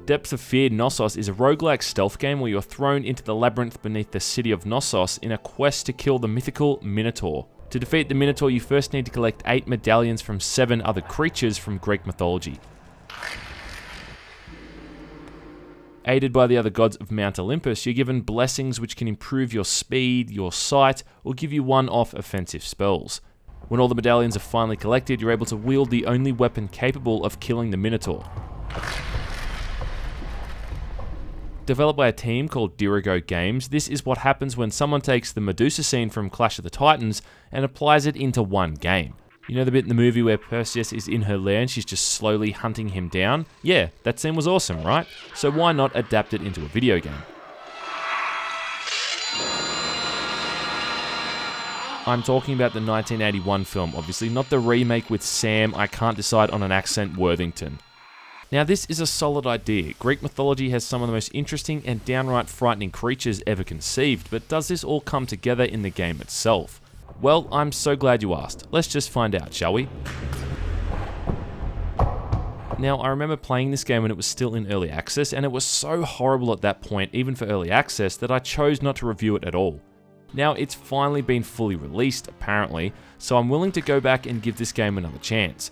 Depths of Fear Knossos is a roguelike stealth game where you're thrown into the labyrinth beneath the city of Knossos in a quest to kill the mythical Minotaur. To defeat the Minotaur, you first need to collect 8 medallions from 7 other creatures from Greek mythology. Aided by the other gods of Mount Olympus, you're given blessings which can improve your speed, your sight, or give you one-off offensive spells. When all the medallions are finally collected, you're able to wield the only weapon capable of killing the Minotaur. Developed by a team called Dirigo Games, this is what happens when someone takes the Medusa scene from Clash of the Titans and applies it into one game. You know the bit in the movie where Perseus is in her lair and she's just slowly hunting him down? Yeah, that scene was awesome, right? So why not adapt it into a video game? I'm talking about the 1981 film, obviously, not the remake with Sam, I can't decide on an accent, Worthington. Now this is a solid idea. Greek mythology has some of the most interesting and downright frightening creatures ever conceived, but does this all come together in the game itself? Well, I'm so glad you asked. Let's just find out, shall we? Now, I remember playing this game when it was still in early access, and it was so horrible at that point, even for early access, that I chose not to review it at all. Now, it's finally been fully released, apparently, so I'm willing to go back and give this game another chance.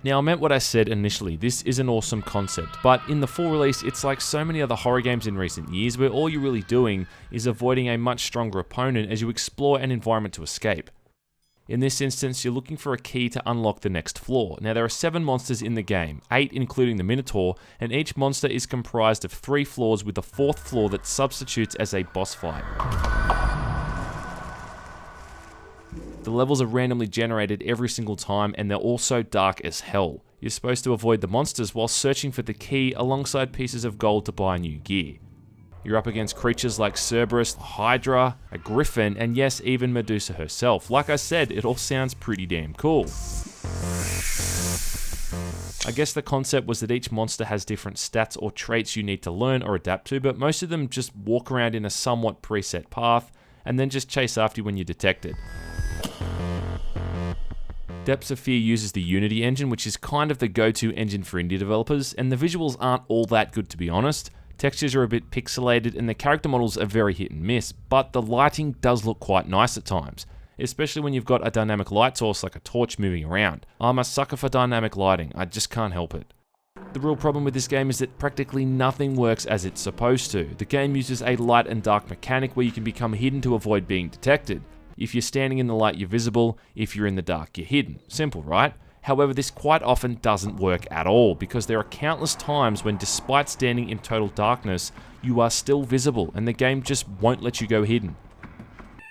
Now, I meant what I said initially, this is an awesome concept, but in the full release, it's like so many other horror games in recent years where all you're really doing is avoiding a much stronger opponent as you explore an environment to escape. In this instance, you're looking for a key to unlock the next floor. Now, there are 7 monsters in the game, 8 including the Minotaur, and each monster is comprised of 3 floors with a 4th floor that substitutes as a boss fight. The levels are randomly generated every single time and they're also dark as hell. You're supposed to avoid the monsters while searching for the key alongside pieces of gold to buy new gear. You're up against creatures like Cerberus, Hydra, a griffin, and yes, even Medusa herself. Like I said, it all sounds pretty damn cool. I guess the concept was that each monster has different stats or traits you need to learn or adapt to, but most of them just walk around in a somewhat preset path and then just chase after you when you're detected. Depths of Fear uses the Unity engine, which is kind of the go-to engine for indie developers, and the visuals aren't all that good to be honest. Textures are a bit pixelated and the character models are very hit and miss, but the lighting does look quite nice at times, especially when you've got a dynamic light source like a torch moving around. I'm a sucker for dynamic lighting, I just can't help it. The real problem with this game is that practically nothing works as it's supposed to. The game uses a light and dark mechanic where you can become hidden to avoid being detected. If you're standing in the light, you're visible. If you're in the dark, you're hidden. Simple, right? However, this quite often doesn't work at all because there are countless times when, despite standing in total darkness, you are still visible and the game just won't let you go hidden.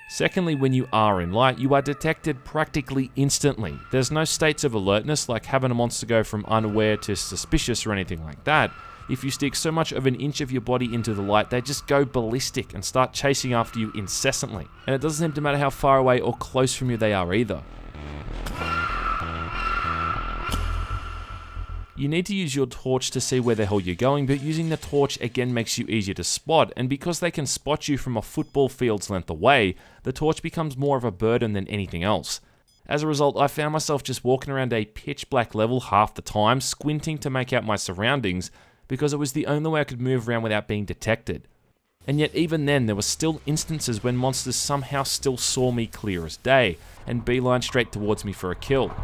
Secondly, when you are in light, you are detected practically instantly. There's no states of alertness like having a monster go from unaware to suspicious or anything like that. If you stick so much of an inch of your body into the light, they just go ballistic and start chasing after you incessantly. And it doesn't seem to matter how far away or close from you they are either. You need to use your torch to see where the hell you're going, but using the torch again makes you easier to spot, and because they can spot you from a football field's length away, the torch becomes more of a burden than anything else. As a result, I found myself just walking around a pitch black level half the time, squinting to make out my surroundings, because it was the only way I could move around without being detected. And yet even then, there were still instances when monsters somehow still saw me clear as day, and beeline straight towards me for a kill.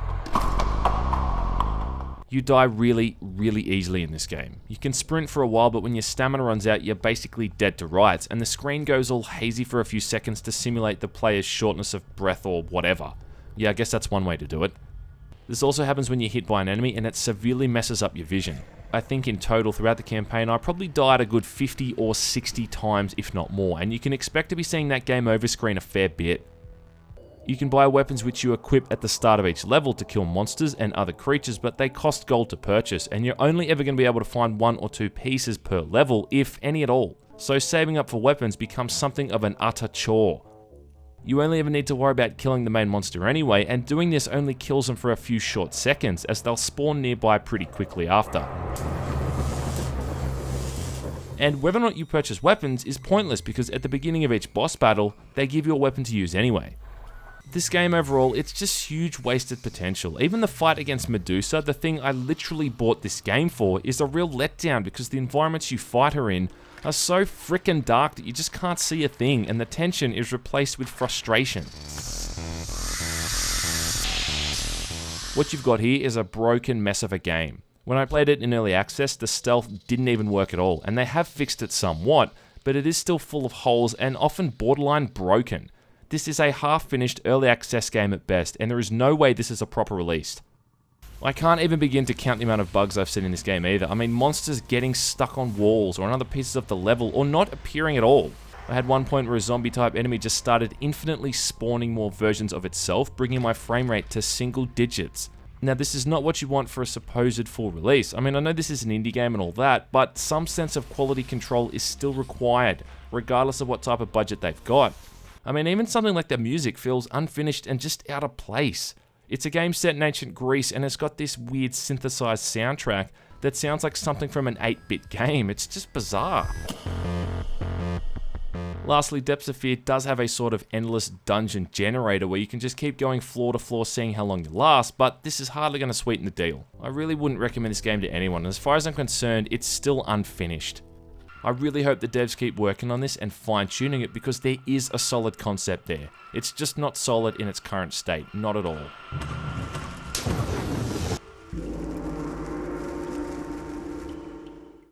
You die really, really easily in this game. You can sprint for a while, but when your stamina runs out, you're basically dead to rights, and the screen goes all hazy for a few seconds to simulate the player's shortness of breath or whatever. Yeah, I guess that's one way to do it. This also happens when you're hit by an enemy, and it severely messes up your vision. I think in total throughout the campaign I probably died a good 50 or 60 times if not more, and you can expect to be seeing that game over screen a fair bit. You can buy weapons which you equip at the start of each level to kill monsters and other creatures, but they cost gold to purchase, and you're only ever going to be able to find 1 or 2 pieces per level, if any at all. So saving up for weapons becomes something of an utter chore. You only ever need to worry about killing the main monster anyway, and doing this only kills them for a few short seconds, as they'll spawn nearby pretty quickly after. And whether or not you purchase weapons is pointless because at the beginning of each boss battle, they give you a weapon to use anyway. This game overall, it's just huge wasted potential. Even the fight against Medusa, the thing I literally bought this game for, is a real letdown because the environments you fight her in are so frickin' dark that you just can't see a thing, and the tension is replaced with frustration. What you've got here is a broken mess of a game. When I played it in early access, the stealth didn't even work at all, and they have fixed it somewhat, but it is still full of holes and often borderline broken. This is a half-finished early access game at best, and there is no way this is a proper release. I can't even begin to count the amount of bugs I've seen in this game either. I mean, monsters getting stuck on walls or on other pieces of the level, or not appearing at all. I had one point where a zombie-type enemy just started infinitely spawning more versions of itself, bringing my frame rate to single digits. Now, this is not what you want for a supposed full release. I mean, I know this is an indie game and all that, but some sense of quality control is still required, regardless of what type of budget they've got. I mean, even something like the music feels unfinished and just out of place. It's a game set in ancient Greece, and it's got this weird synthesized soundtrack that sounds like something from an 8-bit game. It's just bizarre. Lastly, Depths of Fear does have a sort of endless dungeon generator where you can just keep going floor to floor seeing how long you last, but this is hardly going to sweeten the deal. I really wouldn't recommend this game to anyone, and as far as I'm concerned, it's still unfinished. I really hope the devs keep working on this and fine-tuning it because there is a solid concept there. It's just not solid in its current state, not at all.